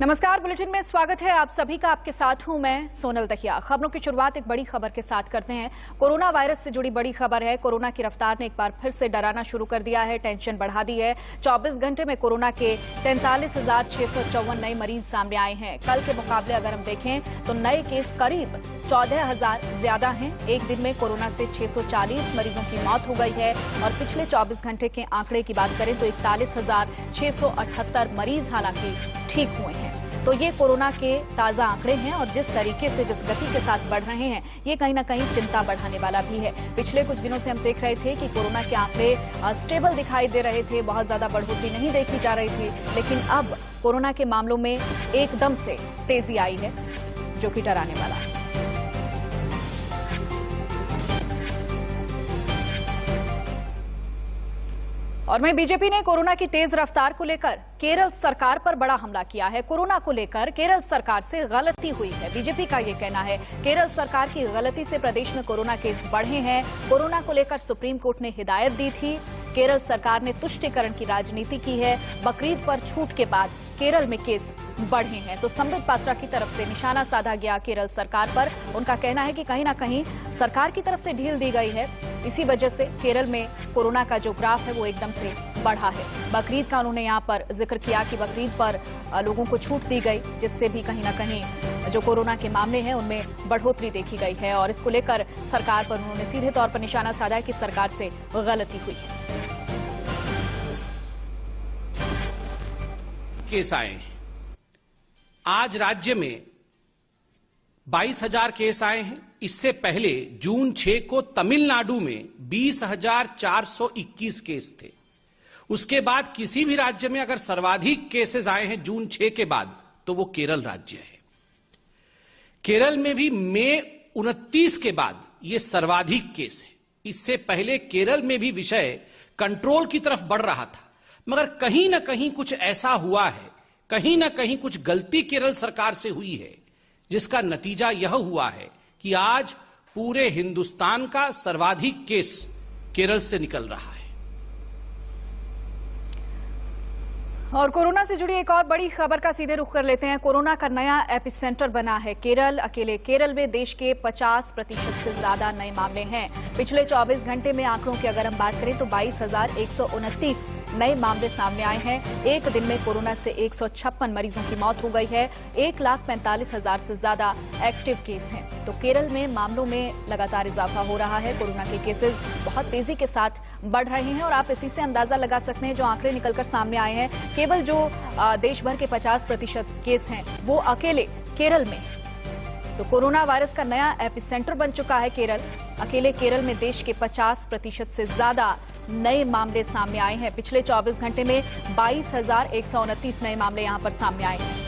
नमस्कार, बुलेटिन में स्वागत है आप सभी का। आपके साथ हूं मैं सोनल दहिया। खबरों की शुरुआत एक बड़ी खबर के साथ करते हैं। कोरोना वायरस से जुड़ी बड़ी खबर है। कोरोना की रफ्तार ने एक बार फिर से डराना शुरू कर दिया है, टेंशन बढ़ा दी है। 24 घंटे में कोरोना के 43,654 नए मरीज सामने आए हैं। कल के मुकाबले अगर हम देखें तो नए केस करीब 14,000 ज्यादा हैं। एक दिन में कोरोना से 640 मरीजों की मौत हो गई है और पिछले 24 घंटे के आंकड़े की बात करें तो 41,678 मरीज हालांकि ठीक हुए हैं। तो ये कोरोना के ताजा आंकड़े हैं और जिस तरीके से जिस गति के साथ बढ़ रहे हैं ये कहीं ना कहीं चिंता बढ़ाने वाला भी है। पिछले कुछ दिनों से हम देख रहे थे कि कोरोना के आंकड़े स्टेबल दिखाई दे रहे थे, बहुत ज्यादा बढ़ोतरी नहीं देखी जा रही थी, लेकिन अब कोरोना के मामलों में एकदम से तेजी आई है जो कि डराने वाला है। और वहीं बीजेपी ने कोरोना की तेज रफ्तार को लेकर केरल सरकार पर बड़ा हमला किया है। कोरोना को लेकर केरल सरकार से गलती हुई है, बीजेपी का ये कहना है। केरल सरकार की गलती से प्रदेश में कोरोना केस बढ़े हैं। कोरोना को लेकर सुप्रीम कोर्ट ने हिदायत दी थी। केरल सरकार ने तुष्टीकरण की राजनीति की है। बकरीद पर छूट के बाद केरल में केस बढ़े हैं, तो संबित पात्रा की तरफ से निशाना साधा गया केरल सरकार पर। उनका कहना है कि कहीं ना कहीं सरकार की तरफ से ढील दी गई है, इसी वजह से केरल में कोरोना का जो ग्राफ है वो एकदम से बढ़ा है। बकरीद का उन्होंने यहाँ पर जिक्र किया कि बकरीद पर लोगों को छूट दी गई, जिससे भी कहीं ना कहीं जो कोरोना के मामले हैं उनमें बढ़ोतरी देखी गई है और इसको लेकर सरकार पर उन्होंने सीधे तौर पर निशाना साधा है कि सरकार से गलती हुई है। केस आए हैं। आज राज्य में 22,000 केस आए हैं। इससे पहले जून 6 को तमिलनाडु में 20,421 केस थे। उसके बाद किसी भी राज्य में अगर सर्वाधिक केसेस आए हैं जून 6 के बाद तो वो केरल राज्य है। केरल में भी मई 29 के बाद ये सर्वाधिक केस है। इससे पहले केरल में भी विषय कंट्रोल की तरफ बढ़ रहा था, मगर कहीं ना कहीं कुछ ऐसा हुआ है, कहीं ना कहीं कुछ गलती केरल सरकार से हुई है, जिसका नतीजा यह हुआ है कि आज पूरे हिंदुस्तान का सर्वाधिक केस केरल से निकल रहा है। और कोरोना से जुड़ी एक और बड़ी खबर का सीधे रुख कर लेते हैं। कोरोना का नया एपिसेंटर बना है केरल। अकेले केरल में देश के 50% से ज्यादा नए मामले हैं। पिछले 24 घंटे में आंकड़ों की अगर हम बात करें तो 22,129 नए मामले सामने आए हैं। एक दिन में कोरोना से 156 मरीजों की मौत हो गई है। 1,45,000 से ज्यादा एक्टिव केस हैं। तो केरल में मामलों में लगातार इजाफा हो रहा है। कोरोना के केसेस बहुत तेजी के साथ बढ़ रहे हैं और आप इसी से अंदाजा लगा सकते हैं। जो आंकड़े निकलकर सामने आए हैं, केवल जो देश भर के 50% केस हैं वो अकेले केरल में। तो कोरोना वायरस का नया एपिसेंटर बन चुका है केरल। अकेले केरल में देश के 50% से ज्यादा नए मामले सामने आए हैं। पिछले 24 घंटे में 22,129 नए मामले यहां पर सामने आए हैं।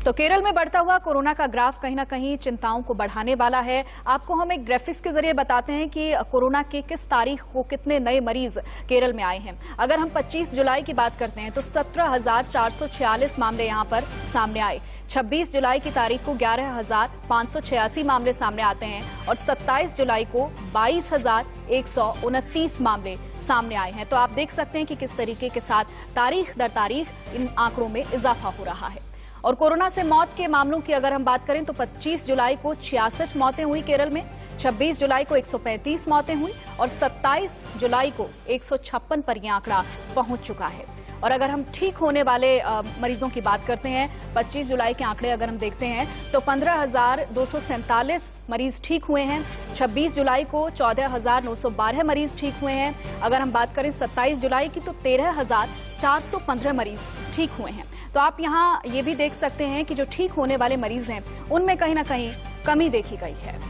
तो केरल में बढ़ता हुआ कोरोना का ग्राफ कहीं ना कहीं चिंताओं को बढ़ाने वाला है। आपको हम एक ग्राफिक्स के जरिए बताते हैं कि कोरोना के किस तारीख को कितने नए मरीज केरल में आए हैं। अगर हम 25 जुलाई की बात करते हैं तो 17,446 मामले यहां पर सामने आए। 26 जुलाई की तारीख को 11,586 मामले सामने आते हैं और 27 जुलाई को 22,129 मामले सामने आए हैं। तो आप देख सकते हैं कि किस तरीके के साथ तारीख दर तारीख इन आंकड़ों में इजाफा हो रहा है। और कोरोना से मौत के मामलों की अगर हम बात करें तो 25 जुलाई को 66 मौतें हुई केरल में, 26 जुलाई को 135 मौतें हुई और 27 जुलाई को 156 पर यह आंकड़ा पहुंच चुका है। और अगर हम ठीक होने वाले मरीजों की बात करते हैं, 25 जुलाई के आंकड़े अगर हम देखते हैं तो 15,247 मरीज ठीक हुए हैं। 26 जुलाई को 14,912 मरीज ठीक हुए हैं। अगर हम बात करें 27 जुलाई की तो 13,415 मरीज ठीक हुए हैं। तो आप यहाँ ये भी देख सकते हैं कि जो ठीक होने वाले मरीज हैं उनमें कहीं ना कहीं कमी देखी गई है।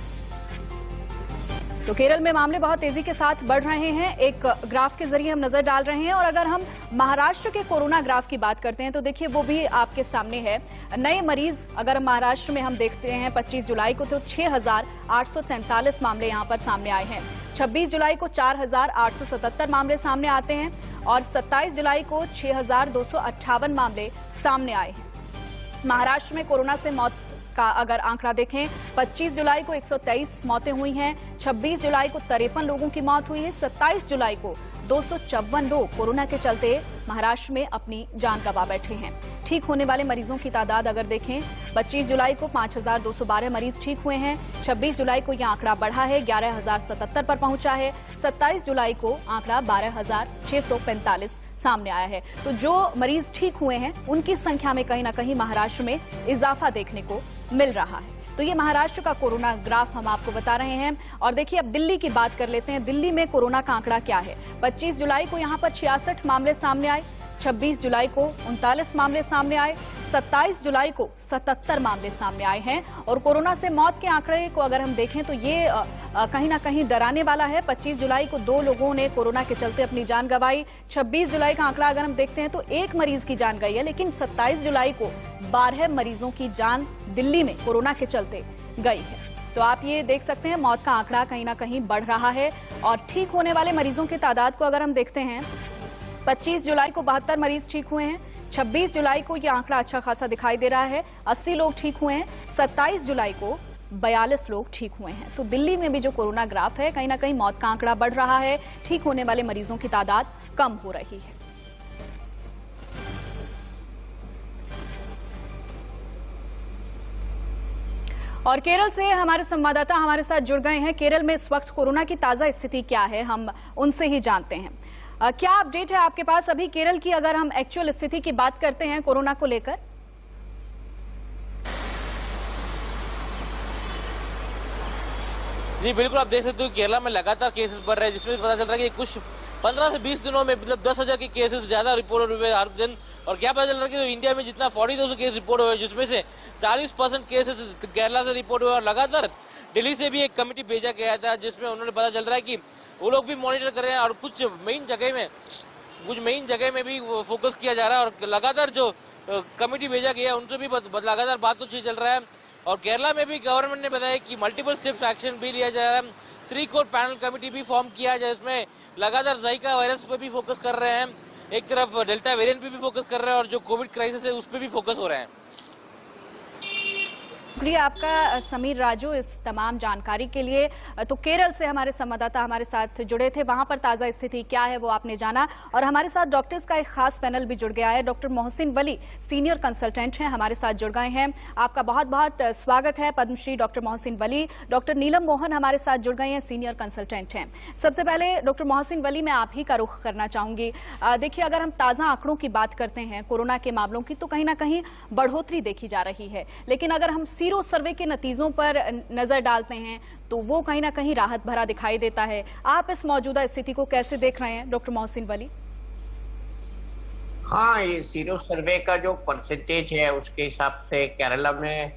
तो केरल में मामले बहुत तेजी के साथ बढ़ रहे हैं। एक ग्राफ के जरिए हम नजर डाल रहे हैं। और अगर हम महाराष्ट्र के कोरोना ग्राफ की बात करते हैं तो देखिए वो भी आपके सामने है। नए मरीज अगर महाराष्ट्र में हम देखते हैं 25 जुलाई को तो 6,843 मामले यहां पर सामने आए हैं। 26 जुलाई को 4,877 मामले सामने आते हैं और 27 जुलाई को 6,258 मामले सामने आए हैं। महाराष्ट्र में कोरोना से मौत का अगर आंकड़ा देखें, 25 जुलाई को 123 मौतें हुई हैं, 26 जुलाई को 53 लोगों की मौत हुई है, 27 जुलाई को 254 लोग कोरोना के चलते महाराष्ट्र में अपनी जान गंवा बैठे हैं। ठीक होने वाले मरीजों की तादाद अगर देखें, 25 जुलाई को 5212 मरीज ठीक हुए हैं। 26 जुलाई को यह आंकड़ा बढ़ा है, 11077 पर पहुंचा है। 27 जुलाई को आंकड़ा 12645 सामने आया है। तो जो मरीज ठीक हुए हैं उनकी संख्या में कहीं ना कहीं महाराष्ट्र में इजाफा देखने को मिल रहा है। तो ये महाराष्ट्र का कोरोना ग्राफ हम आपको बता रहे हैं। और देखिए, अब दिल्ली की बात कर लेते हैं। दिल्ली में कोरोना का आंकड़ा क्या है? 25 जुलाई को यहां पर 66 मामले सामने आए, 26 जुलाई को 39 मामले सामने आए, 27 जुलाई को 77 मामले सामने आए हैं। और कोरोना से मौत के आंकड़े को अगर हम देखें तो ये कहीं ना कहीं डराने वाला है। 25 जुलाई को 2 लोगों ने कोरोना के चलते अपनी जान गंवाई। 26 जुलाई का आंकड़ा अगर हम देखते हैं तो 1 मरीज की जान गई है, लेकिन 27 जुलाई को 12 मरीजों की जान दिल्ली में कोरोना के चलते गई है। तो आप ये देख सकते हैं, मौत का आंकड़ा कहीं ना कहीं बढ़ रहा है। और ठीक होने वाले मरीजों की तादाद को अगर हम देखते हैं, 25 जुलाई को 72 मरीज ठीक हुए हैं। 26 जुलाई को यह आंकड़ा अच्छा खासा दिखाई दे रहा है, 80 लोग ठीक हुए हैं। 27 जुलाई को 42 लोग ठीक हुए हैं। तो दिल्ली में भी जो कोरोना ग्राफ है, कहीं ना कहीं मौत का आंकड़ा बढ़ रहा है, ठीक होने वाले मरीजों की तादाद कम हो रही है। और केरल से हमारे संवाददाता हमारे साथ जुड़ गए हैं। केरल में इस वक्त कोरोना की ताजा स्थिति क्या है, हम उनसे ही जानते हैं। क्या अपडेट है आपके पास अभी केरल की, अगर हम एक्चुअल स्थिति की बात करते हैं कोरोना को लेकर? जी बिल्कुल, आप देख सकते हो केरला में लगातार केसेस बढ़ रहे हैं, जिसमें पता चल रहा है कि कुछ 15 से 20 दिनों में मतलब 10,000 के केसेस ज्यादा रिपोर्ट हुए हर दिन। और क्या पता चल रहा है कि तो इंडिया में जितना 40,000 केस रिपोर्ट हुए, जिसमें से 40% केसेस केरला से रिपोर्ट हुए। और लगातार दिल्ली से भी एक कमेटी भेजा गया था, जिसमें उन्होंने पता चल रहा है कि वो लोग भी मॉनिटर कर रहे हैं और कुछ मेन जगह में भी फोकस किया जा रहा है। और लगातार जो कमेटी भेजा गया उनसे भी लगातार बातचीत चल रहा है। और केरला में भी गवर्नमेंट ने बताया कि मल्टीपल स्टेप्स एक्शन भी लिया जा रहा है। 3 कोर पैनल कमेटी भी फॉर्म किया जाए, इसमें लगातार ज़ाइका वायरस पर भी फोकस कर रहे हैं, एक तरफ डेल्टा वेरिएंट पे भी फोकस कर रहे हैं और जो कोविड क्राइसिस है उस पर भी फोकस हो रहे हैं। शुक्रिया आपका समीर राजू इस तमाम जानकारी के लिए। तो केरल से हमारे संवाददाता हमारे साथ जुड़े थे, वहां पर ताजा स्थिति क्या है वो आपने जाना। और हमारे साथ डॉक्टर्स का एक खास पैनल भी जुड़ गया है। Doctor Mohsin Wali senior consultant हैं, हमारे साथ जुड़ गए हैं। आपका बहुत बहुत स्वागत है पद्मश्री डॉक्टर मोहसिन वली। डॉक्टर नीलम मोहन हमारे साथ जुड़ गए हैं, सीनियर कंसल्टेंट हैं। सबसे पहले डॉक्टर मोहसिन वली, मैं आप ही का रुख करना चाहूंगी। देखिए, अगर हम ताजा आंकड़ों की बात करते हैं कोरोना के मामलों की, तो कहीं ना कहीं बढ़ोतरी देखी जा रही है। लेकिन अगर हम सीरो सर्वे के नतीजों पर नजर डालते हैं तो वो कहीं ना कहीं राहत भरा दिखाई देता है। आप इस मौजूदा स्थिति को कैसे देख रहे हैं डॉक्टर मोहसिन वली? हाँ, ये सीरो सर्वे का जो परसेंटेज है उसके हिसाब से केरला में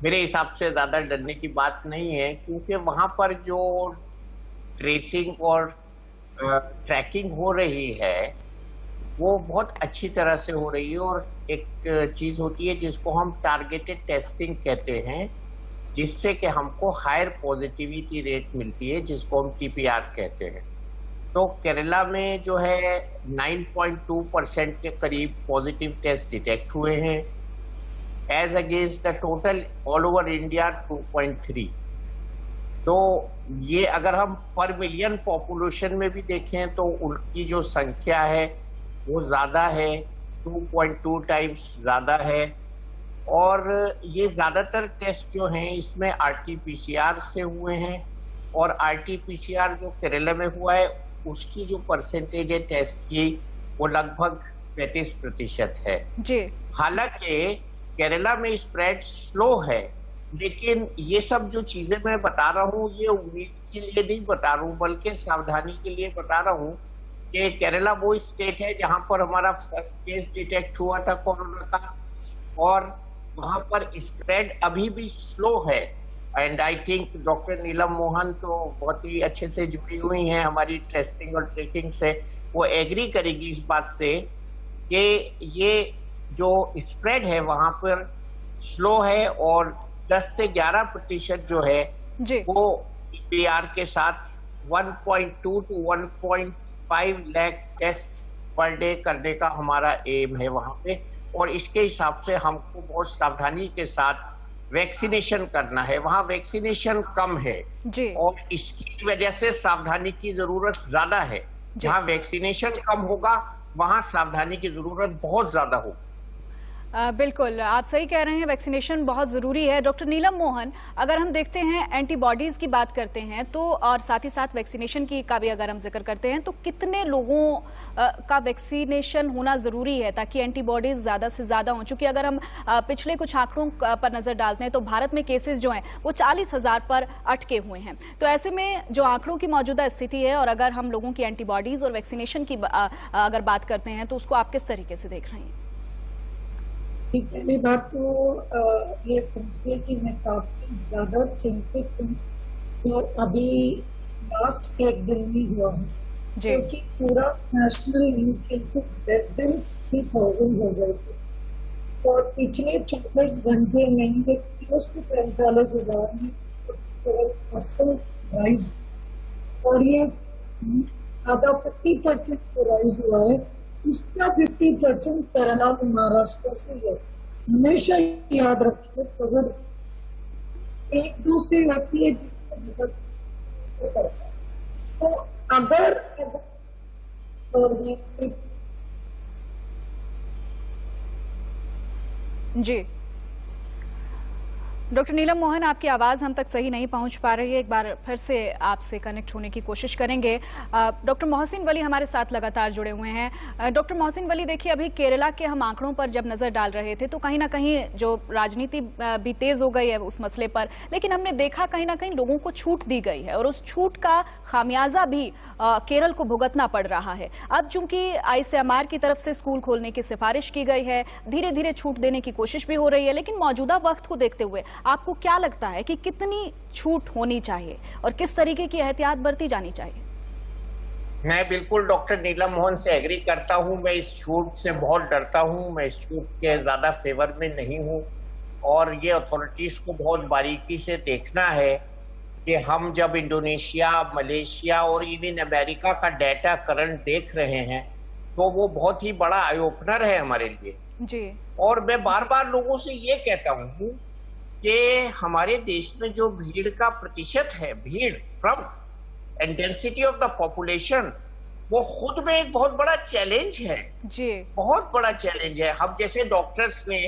मेरे हिसाब से ज्यादा डरने की बात नहीं है, क्योंकि वहां पर जो ट्रेसिंग और ट्रैकिंग हो रही है वो बहुत अच्छी तरह से हो रही है। और एक चीज होती है जिसको हम टारगेटेड टेस्टिंग कहते हैं, जिससे कि हमको हायर पॉजिटिविटी रेट मिलती है, जिसको हम TPR कहते हैं। तो केरला में जो है 9.2% के करीब पॉजिटिव टेस्ट डिटेक्ट हुए हैं, as against the total all over India 2.3। तो ये अगर हम पर मिलियन पॉपुलेशन में भी देखें तो उनकी जो संख्या है वो ज़्यादा है, 2.2 टाइम्स ज़्यादा है। और ये ज़्यादातर टेस्ट जो हैं इसमें RT-PCR से हुए हैं। और RT-PCR जो केरला में हुआ है उसकी जो परसेंटेज है टेस्ट की वो लगभग 35% है जी। हालांकि केरला में स्प्रेड स्लो है, लेकिन ये सब जो चीज़ें मैं बता रहा हूँ ये उम्मीद के लिए नहीं बता रहा हूँ, बल्कि सावधानी के लिए बता रहा हूँ कि केरला वो स्टेट है जहां पर हमारा फर्स्ट केस डिटेक्ट हुआ था कोरोना का, और वहां पर स्प्रेड अभी भी स्लो है। एंड आई थिंक डॉक्टर नीलम मोहन तो बहुत ही अच्छे से जुड़ी हुई हैं हमारी टेस्टिंग और ट्रैकिंग से, वो एग्री करेगी इस बात से कि ये जो स्प्रेड है वहां पर स्लो है। और 10 से 11% जो है जी वो TPR के साथ 1.2 to 1.5 lakh test per day करने का हमारा एम है वहां पे। और इसके हिसाब से हमको बहुत सावधानी के साथ वैक्सीनेशन करना है। वहाँ वैक्सीनेशन कम है जी, और इसकी वजह से सावधानी की जरूरत ज्यादा है। जहां वैक्सीनेशन कम होगा वहां सावधानी की जरूरत बहुत ज्यादा होगी। बिल्कुल, आप सही कह रहे हैं, वैक्सीनेशन बहुत जरूरी है। डॉक्टर नीलम मोहन, अगर हम देखते हैं एंटीबॉडीज की बात करते हैं तो, और साथ ही साथ वैक्सीनेशन की का भी अगर हम जिक्र करते हैं, तो कितने लोगों का वैक्सीनेशन होना जरूरी है ताकि एंटीबॉडीज ज्यादा से ज्यादा हों? चूंकि अगर हम पिछले कुछ आंकड़ों पर नजर डालते हैं तो भारत में केसेस जो हैं वो 40,000 पर अटके हुए हैं। तो ऐसे में जो आंकड़ों की मौजूदा स्थिति है और अगर हम लोगों की एंटीबॉडीज और वैक्सीनेशन की अगर बात करते हैं तो उसको आप किस तरीके से देख रहे हैं? पहली बात तो ये समझिए कि मैं काफी ज्यादा चिंतित हूँ जो अभी लास्ट एक दिन में हुआ है, क्योंकि पूरा national new cases less than 3,000 हो गए थे और पिछले 24 घंटे में क्लोज टू 45,000 में राइज, और ये आधा 50% को राइज हुआ है। उसका 50% केरला में महाराष्ट्र से है। हमेशा याद रखिए, अगर एक दूसरे व्यक्ति है तो अगर जी, डॉक्टर नीलम मोहन, आपकी आवाज हम तक सही नहीं पहुंच पा रही है, एक बार फिर से आपसे कनेक्ट होने की कोशिश करेंगे। डॉक्टर मोहसिन वली हमारे साथ लगातार जुड़े हुए हैं। डॉक्टर मोहसिन वली, देखिए अभी केरला के हम आंकड़ों पर जब नजर डाल रहे थे तो कहीं ना कहीं जो राजनीति भी तेज हो गई है उस मसले पर, लेकिन हमने देखा कहीं ना कहीं लोगों को छूट दी गई है और उस छूट का खामियाजा भी केरल को भुगतना पड़ रहा है। अब चूंकि ICMR की तरफ से स्कूल खोलने की सिफारिश की गई है, धीरे धीरे छूट देने की कोशिश भी हो रही है, लेकिन मौजूदा वक्त को देखते हुए आपको क्या लगता है कि कितनी छूट होनी चाहिए और किस तरीके की एहतियात बरती जानी चाहिए? मैं बिल्कुल डॉक्टर नीलम मोहन से एग्री करता हूं। मैं इस छूट से बहुत डरता हूं। मैं इस छूट के ज्यादा फेवर में नहीं हूं और ये अथॉरिटीज को बहुत बारीकी से देखना है कि हम जब इंडोनेशिया, मलेशिया और इवन अमेरिका का डाटा करंट देख रहे हैं तो वो बहुत ही बड़ा आई ओपनर है हमारे लिए जी। और मैं बार बार लोगों से ये कहता हूं कि हमारे देश में जो भीड़ का प्रतिशत है, भीड़ from and density of the population, वो खुद में एक बहुत बड़ा चैलेंज है जी, बहुत बड़ा चैलेंज है। हम जैसे डॉक्टर्स ने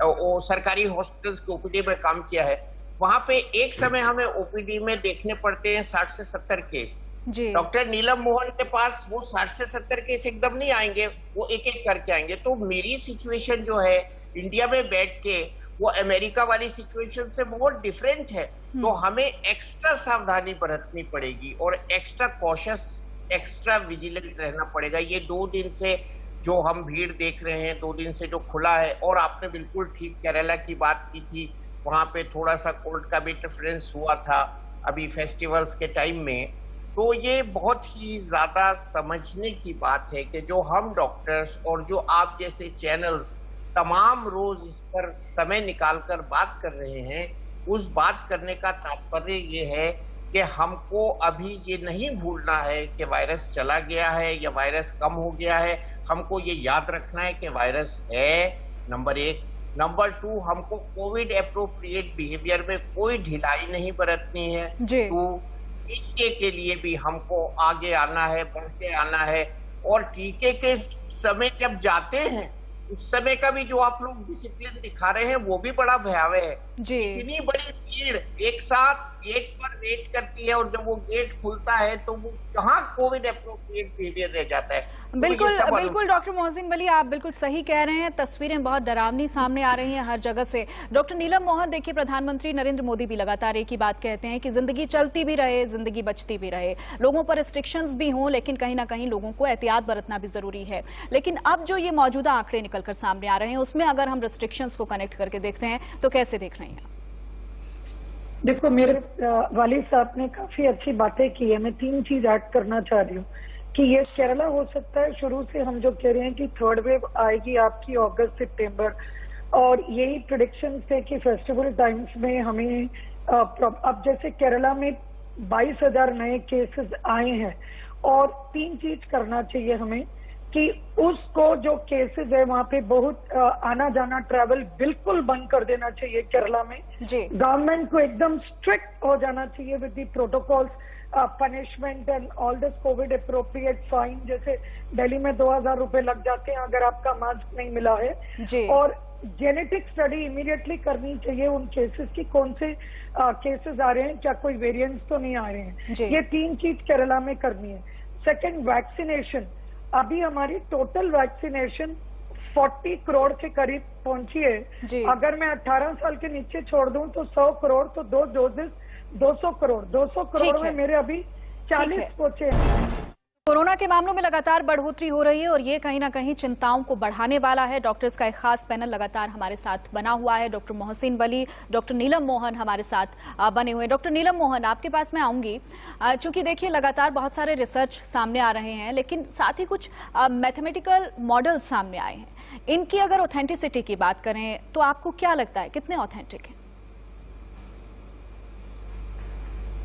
वो सरकारी हॉस्पिटल्स के ओपीडी में काम किया है, वहां पे एक समय हमें ओपीडी में देखने पड़ते हैं 60 से 70 केस। डॉक्टर नीलम मोहन के पास वो 60 से 70 केस एकदम नहीं आएंगे, वो एक एक करके आएंगे। तो मेरी सिचुएशन जो है इंडिया में बैठ के वो अमेरिका वाली सिचुएशन से बहुत डिफरेंट है। तो हमें एक्स्ट्रा सावधानी बरतनी पड़ेगी और एक्स्ट्रा कॉशियस, एक्स्ट्रा विजिलेंट रहना पड़ेगा। ये 2 दिन से जो हम भीड़ देख रहे हैं, 2 दिन से जो खुला है, और आपने बिल्कुल ठीक केरला की बात की थी, वहां पे थोड़ा सा कोर्ट का भी इंटरफेरेंस हुआ था अभी फेस्टिवल्स के टाइम में। तो ये बहुत ही ज्यादा समझने की बात है कि जो हम डॉक्टर्स और जो आप जैसे चैनल्स तमाम रोज इस पर समय निकालकर बात कर रहे हैं, उस बात करने का तात्पर्य ये है कि हमको अभी ये नहीं भूलना है कि वायरस चला गया है या वायरस कम हो गया है। हमको ये याद रखना है कि वायरस है, नंबर 1। नंबर 2, हमको कोविड एप्रोप्रिएट बिहेवियर में कोई ढिलाई नहीं बरतनी है। 2, टीके के लिए भी हमको आगे आना है, बढ़ के आना है, और टीके के समय जब जाते हैं उस समय का भी जो आप लोग डिसिप्लिन दिखा रहे हैं वो भी बड़ा भयावह है जी। इतनी बड़ी भीड़ एक साथ गेट पर वेट करती है और जब वो गेट खुलता है तो वो कहाँ कोविड एप्रोप्रिएट बिहेवियर रह जाता है। बिल्कुल बिल्कुल डॉक्टर मोहसिन वली, आप बिल्कुल सही कह रहे हैं। तस्वीरें बहुत डरावनी सामने आ रही हैं हर जगह से। डॉक्टर नीलम मोहन, देखिए प्रधानमंत्री नरेंद्र मोदी भी लगातार एक ही बात कहते हैं कि जिंदगी चलती भी रहे, जिंदगी बचती भी रहे, लोगों पर रिस्ट्रिक्शंस भी हों, लेकिन कहीं ना कहीं लोगों को एहतियात बरतना भी जरूरी है। लेकिन अब जो ये मौजूदा आंकड़े निकलकर सामने आ रहे हैं उसमें अगर हम रिस्ट्रिक्शंस को कनेक्ट करके देखते हैं तो कैसे देख रहे हैं? देखो, मेरे वालिद साहब ने काफी अच्छी बातें की है। मैं 3 चीज ऐड करना चाह रही हूँ कि ये केरला हो सकता है, शुरू से हम जो कह रहे हैं कि 3rd वेव आएगी आपकी अगस्त सितंबर, और यही प्रेडिक्शन थे कि फेस्टिवल टाइम्स में हमें अब जैसे केरला में 22,000 नए केसेस आए हैं, और 3 चीज करना चाहिए हमें कि उसको जो केसेस है वहां पे बहुत आना जाना ट्रैवल बिल्कुल बंद कर देना चाहिए केरला में। गवर्नमेंट को एकदम स्ट्रिक्ट हो जाना चाहिए with the protocols, punishment and all this Covid appropriate fine. जैसे दिल्ली में 2000 रुपए लग जाते हैं अगर आपका मास्क नहीं मिला है। और जेनेटिक स्टडी इमीडिएटली करनी चाहिए उन केसेस की, कौन से केसेस आ रहे हैं, क्या कोई वेरिएंट्स तो नहीं आ रहे हैं। ये 3 चीज केरला में करनी है। Second, vaccination. अभी हमारी टोटल वैक्सीनेशन 40 करोड़ के करीब पहुंची है। अगर मैं 18 साल के नीचे छोड़ दूं तो 100 करोड़, तो 2 डोजेस 200 करोड़ में मेरे अभी 40 पहुंचे। कोरोना के मामलों में लगातार बढ़ोतरी हो रही है और ये कहीं ना कहीं चिंताओं को बढ़ाने वाला है। डॉक्टर्स का एक खास पैनल लगातार हमारे साथ बना हुआ है। डॉक्टर मोहसिन वली, डॉक्टर नीलम मोहन हमारे साथ बने हुए हैं। डॉक्टर नीलम मोहन, आपके पास मैं आऊंगी। चूंकि देखिए लगातार बहुत सारे रिसर्च सामने आ रहे हैं, लेकिन साथ ही कुछ मैथमेटिकल मॉडल सामने आए हैं। इनकी अगर ऑथेंटिसिटी की बात करें तो आपको क्या लगता है, कितने ऑथेंटिक है?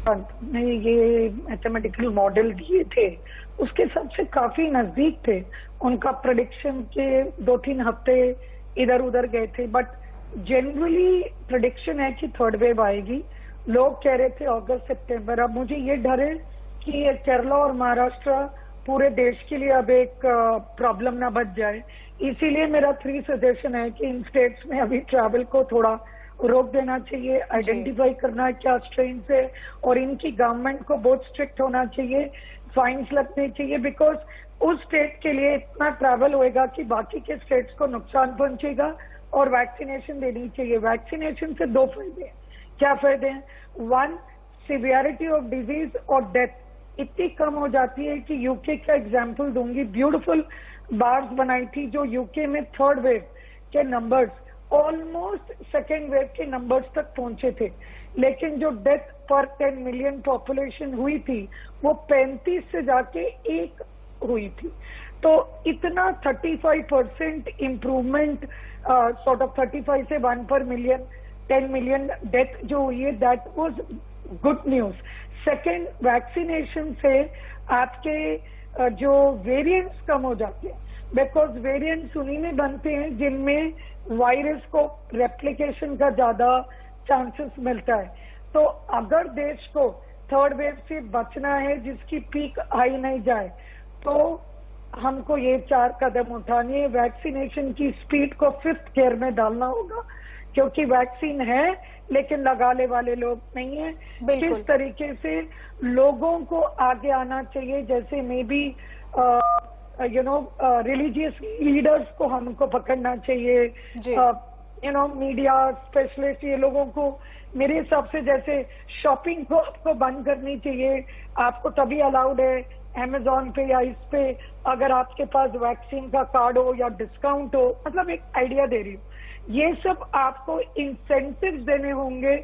नहीं, ये मैथमेटिकल मॉडल दिए थे उसके सबसे काफी नजदीक थे। उनका प्रेडिक्शन के 2-3 हफ्ते इधर उधर गए थे, बट जनरली प्रेडिक्शन है कि थर्ड वेव आएगी। लोग कह रहे थे अगस्त सितंबर। अब मुझे ये डर है कि ये केरला और महाराष्ट्र पूरे देश के लिए अब एक प्रॉब्लम ना बच जाए। इसीलिए मेरा 3 सजेशन है कि इन स्टेट्स में अभी ट्रैवल को थोड़ा रोक देना चाहिए, आइडेंटिफाई करना है क्या स्ट्रेन है, और इनकी गवर्नमेंट को बहुत स्ट्रिक्ट होना चाहिए, फाइन्स लगने चाहिए। बिकॉज उस स्टेट के लिए इतना ट्रैवल होएगा कि बाकी के स्टेट्स को नुकसान पहुंचेगा। और वैक्सीनेशन देनी चाहिए। वैक्सीनेशन से 2 फायदे हैं। क्या फायदे हैं? 1, सिवियरिटी ऑफ डिजीज और डेथ इतनी कम हो जाती है कि यूके का एग्जाम्पल दूंगी। ब्यूटिफुल बार्स बनाई थी जो यूके में थर्ड वेव के नंबर्स ऑलमोस्ट सेकेंड वेव के नंबर्स तक पहुंचे थे, लेकिन जो डेथ पर 10 मिलियन पॉपुलेशन हुई थी वो 35 से जाके 1 हुई थी। तो इतना 35% इम्प्रूवमेंट, सॉर्ट ऑफ 35 से 1 पर मिलियन 10 मिलियन डेथ जो हुई है, that was good news. Second, vaccination से आपके जो वेरिएंट्स कम हो जाते हैं, बिकॉज वेरिएंट्स उन्हीं में बनते हैं जिनमें वायरस को रेप्लिकेशन का ज्यादा चांसेस मिलता है। तो अगर देश को थर्ड वेव से बचना है जिसकी पीक आई नहीं जाए, तो हमको ये 4 कदम उठाने हैं। वैक्सीनेशन की स्पीड को 5th गियर में डालना होगा, क्योंकि वैक्सीन है लेकिन लगाने वाले लोग नहीं है। किस तरीके से लोगों को आगे आना चाहिए, जैसे मे बी रिलीजियस लीडर्स को हमको पकड़ना चाहिए, मीडिया स्पेशलिस्ट, ये लोगों को मेरे हिसाब से जैसे शॉपिंग को आपको बंद करनी चाहिए। आपको तभी अलाउड है Amazon पे या इस पे अगर आपके पास वैक्सीन का कार्ड हो या डिस्काउंट हो। मतलब एक आइडिया दे रही हूँ। ये सब आपको इंसेंटिव्स देने होंगे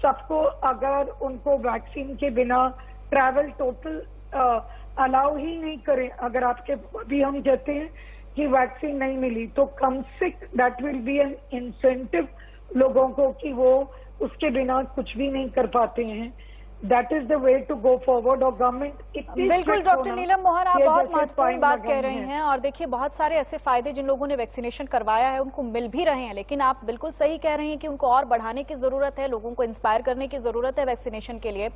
सबको। अगर उनको वैक्सीन के बिना ट्रैवल टोटल अलाउ ही नहीं करें, अगर आपके अभी हम कहते हैं कि वैक्सीन नहीं मिली, तो कम से that will be an incentive लोगों को कि वो उसके बिना कुछ भी नहीं कर पाते हैं। That is the way to go forward. और गवर्नमेंट इतनी बिल्कुल डॉक्टर नीलम मोहन, आप बहुत महत्वपूर्ण बात कह रहे हैं। और देखिए बहुत सारे ऐसे फायदे जिन लोगों ने वैक्सीनेशन करवाया है उनको मिल भी रहे हैं, लेकिन आप बिल्कुल सही कह रहे हैं कि उनको और बढ़ाने की जरूरत है, लोगों को इंस्पायर करने की जरूरत है वैक्सीनेशन के लिए।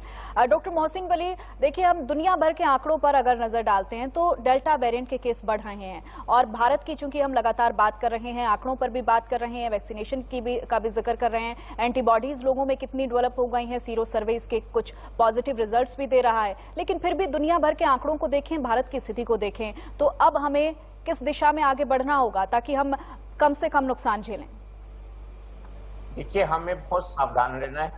डॉक्टर मोहसिन वली, देखिए हम दुनिया भर के आंकड़ों पर अगर नजर डालते हैं तो डेल्टा वेरिएंट के केस बढ़ रहे हैं, और भारत की चूंकि हम लगातार बात कर रहे हैं, आंकड़ों पर भी बात कर रहे हैं, वैक्सीनेशन का भी जिक्र कर रहे हैं, एंटीबॉडीज लोगों में कितनी डेवलप हो गई हैं, सीरो सर्वे इसके कुछ पॉजिटिव रिजल्ट्स भी दे रहा है। लेकिन फिर भी दुनिया भर के आंकड़ों को देखें, भारत की स्थिति को देखें, तो अब हमें किस दिशा में आगे बढ़ना होगा ताकि हम कम से कम नुकसान झेलें? देखिए, हमें बहुत सावधान रहना है।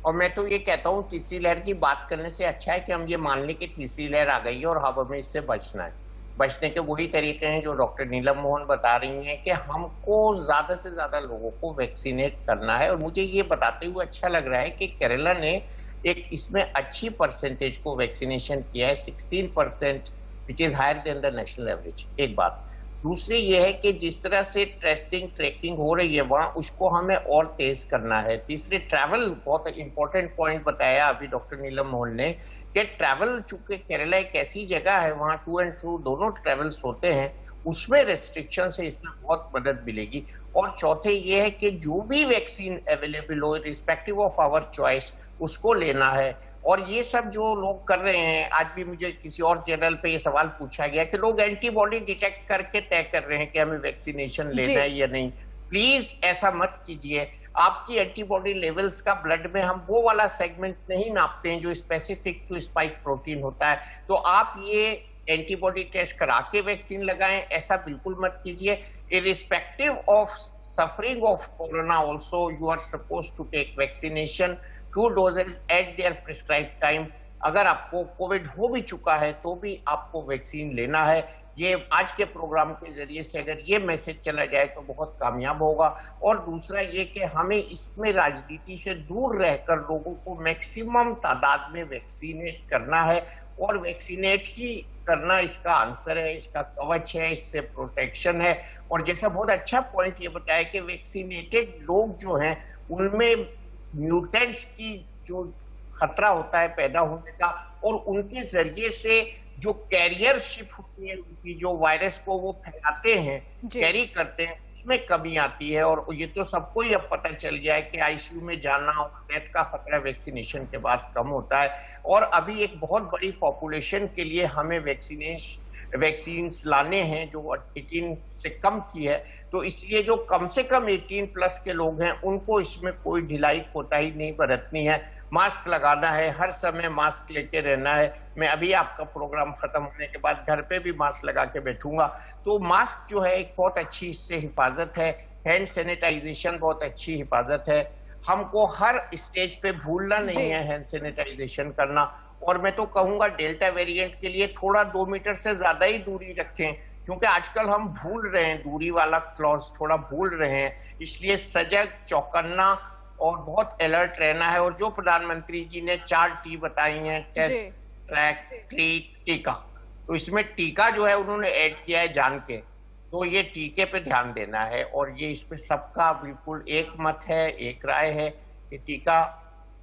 और मैं तो ये कहता हूँ तीसरी लहर की बात करने से अच्छा है कि हम ये मान लें कि तीसरी लहर आ गई है और अब हमें इससे बचना है। बचने के वही तरीके हैं जो डॉक्टर नीलम मोहन बता रही हैं कि हमको ज्यादा से ज्यादा लोगों को वैक्सीनेट करना है। और मुझे ये बताते हुए अच्छा लग रहा है कि केरला ने एक इसमें अच्छी परसेंटेज को वैक्सीनेशन किया है, 16%, which is higher than the national average. एक बात। दूसरी ये है कि जिस तरह से टेस्टिंग ट्रैकिंग हो रही है वहाँ, उसको हमें और तेज करना है। तीसरे ट्रैवल, बहुत इंपॉर्टेंट पॉइंट बताया अभी डॉक्टर नीलम मोहन ने कि ट्रैवल, चूंकि केरला एक ऐसी जगह है वहाँ टू एंड फ्रो दोनों ट्रैवल्स होते हैं, उसमें रेस्ट्रिक्शन से इसमें बहुत मदद मिलेगी। और चौथे ये है कि जो भी वैक्सीन अवेलेबल हो रिस्पेक्टिव ऑफ आवर चॉइस, उसको लेना है। और ये सब जो लोग कर रहे हैं, आज भी मुझे किसी और चैनल पे ये सवाल पूछा गया कि लोग एंटीबॉडी डिटेक्ट करके तय कर रहे हैं कि हमें वैक्सीनेशन लेना है या नहीं। प्लीज ऐसा मत कीजिए। आपकी एंटीबॉडी लेवल्स का ब्लड में हम वो वाला सेगमेंट नहीं नापते हैं जो स्पेसिफिक टू स्पाइक प्रोटीन होता है। तो आप ये एंटीबॉडी टेस्ट करा के वैक्सीन लगाएं, ऐसा बिल्कुल मत कीजिए। Irrespective of suffering of corona also you are suppose to take vaccination 2 doses at their prescribed time। अगर आपको कोविड हो भी चुका है तो भी आपको वैक्सीन लेना है। ये आज के प्रोग्राम के जरिए से अगर ये मैसेज चला जाए तो बहुत कामयाब होगा। और दूसरा ये कि हमें इसमें राजनीति से दूर रहकर लोगों को मैक्सिमम तादाद में वैक्सीनेट करना है, और वैक्सीनेट ही करना इसका आंसर है, इसका कवच है, इससे प्रोटेक्शन है। और जैसा बहुत अच्छा पॉइंट ये बताया कि वैक्सीनेटेड लोग जो हैं उनमें म्यूटेंट्स की जो खतरा होता है पैदा होने का, और उनके जरिए से जो कैरियरशिप होती है उनकी, जो वायरस को वो फैलाते हैं, कैरी करते हैं, उसमें कमी आती है। और ये तो सबको ही अब पता चल गया है कि आईसीयू में जाना और डेथ का खतरा वैक्सीनेशन के बाद कम होता है। और अभी एक बहुत बड़ी पॉपुलेशन के लिए हमें वैक्सीन्स लाने हैं जो 18 से कम की है। तो इसलिए जो कम से कम 18+ के लोग हैं उनको इसमें कोई ढिलाई कोताही नहीं बरतनी है। मास्क लगाना है, हर समय मास्क लेके रहना है। मैं अभी आपका प्रोग्राम खत्म होने के बाद घर पे भी मास्क लगा के बैठूंगा। तो मास्क जो है एक बहुत अच्छी इससे हिफाजत है। हैंड सैनिटाइजेशन बहुत अच्छी हिफाजत है। हमको हर स्टेज पे भूलना नहीं है हैंड सैनिटाइजेशन करना। और मैं तो कहूंगा डेल्टा वेरिएंट के लिए थोड़ा 2 मीटर से ज्यादा ही दूरी रखें, क्योंकि आजकल हम भूल रहे हैं, दूरी वाला क्लॉज थोड़ा भूल रहे हैं। इसलिए सजग, चौकन्ना और बहुत अलर्ट रहना है। और जो प्रधानमंत्री जी ने 4 T बताई हैं, टेस्ट, ट्रैक, ट्रीट, टीका, तो इसमें टीका जो है उन्होंने ऐड किया है जान के, तो ये टीके पे ध्यान देना है। और ये इस पे सबका बिल्कुल एक मत है, एक राय है कि टीका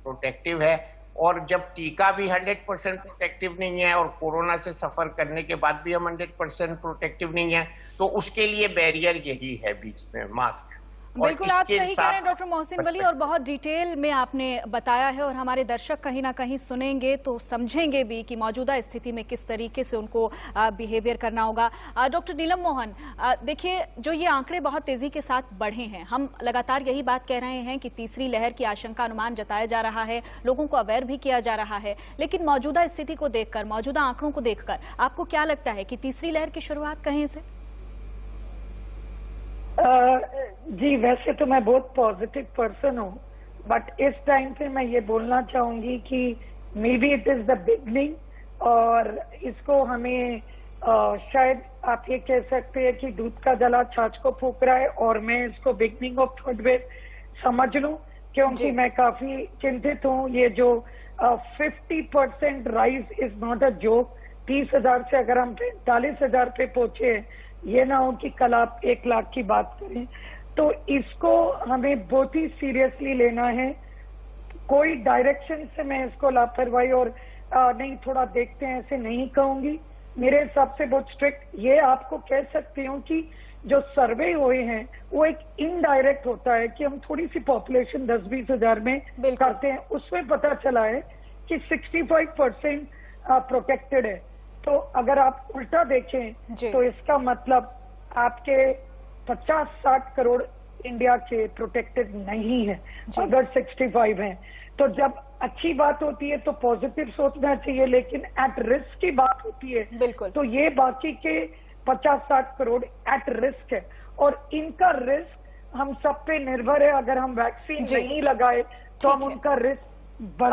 प्रोटेक्टिव है। और जब टीका भी 100% प्रोटेक्टिव नहीं है और कोरोना से सफर करने के बाद भी हम 100% प्रोटेक्टिव नहीं है, तो उसके लिए बैरियर यही है बीच में, मास्क। बिल्कुल आप सही कह रहे हैं डॉक्टर मोहसिन वली, और बहुत डिटेल में आपने बताया है। और हमारे दर्शक कहीं ना कहीं सुनेंगे तो समझेंगे भी कि मौजूदा स्थिति में किस तरीके से उनको बिहेवियर करना होगा। डॉक्टर नीलम मोहन, देखिए जो ये आंकड़े बहुत तेजी के साथ बढ़े हैं, हम लगातार यही बात कह रहे हैं कि तीसरी लहर की आशंका अनुमान जताया जा रहा है, लोगों को अवेयर भी किया जा रहा है। लेकिन मौजूदा स्थिति को देखकर, मौजूदा आंकड़ों को देखकर आपको क्या लगता है कि तीसरी लहर की शुरुआत कहीं से? जी, वैसे तो मैं बहुत पॉजिटिव पर्सन हूँ, बट इस टाइम पे मैं ये बोलना चाहूंगी कि may be it is the beginning, और इसको हमें शायद आप ये कह सकते हैं कि दूध का जला छाछ को फूंक रहा है, और मैं इसको बिगनिंग ऑफ थर्ड वेव समझ लूं, क्योंकि मैं काफी चिंतित हूँ। ये जो 50% rise is not a joke. 30,000 से अगर हम 45,000 पे पहुंचे, ये ना हो कि कल आप 1 लाख की बात करें। तो इसको हमें बहुत ही सीरियसली लेना है। कोई डायरेक्शन से मैं इसको लापरवाही और नहीं थोड़ा देखते हैं ऐसे नहीं कहूंगी। मेरे हिसाब से बहुत स्ट्रिक्ट ये आपको कह सकती हूँ कि जो सर्वे हुए हैं वो एक इनडायरेक्ट होता है कि हम थोड़ी सी पॉपुलेशन 10-20 हजार में करते हैं, उसमें पता चला है कि 65% प्रोटेक्टेड है। तो अगर आप उल्टा देखें तो इसका मतलब आपके 50-60 करोड़ इंडिया के प्रोटेक्टेड नहीं है, अगर 65 हैं। तो जब अच्छी बात होती है तो पॉजिटिव सोचना चाहिए, लेकिन एट रिस्क की बात होती है तो ये बाकी के 50-60 करोड़ एट रिस्क है, और इनका रिस्क हम सब पे निर्भर है। अगर हम वैक्सीन नहीं लगाए तो हम उनका रिस्क बढ़ा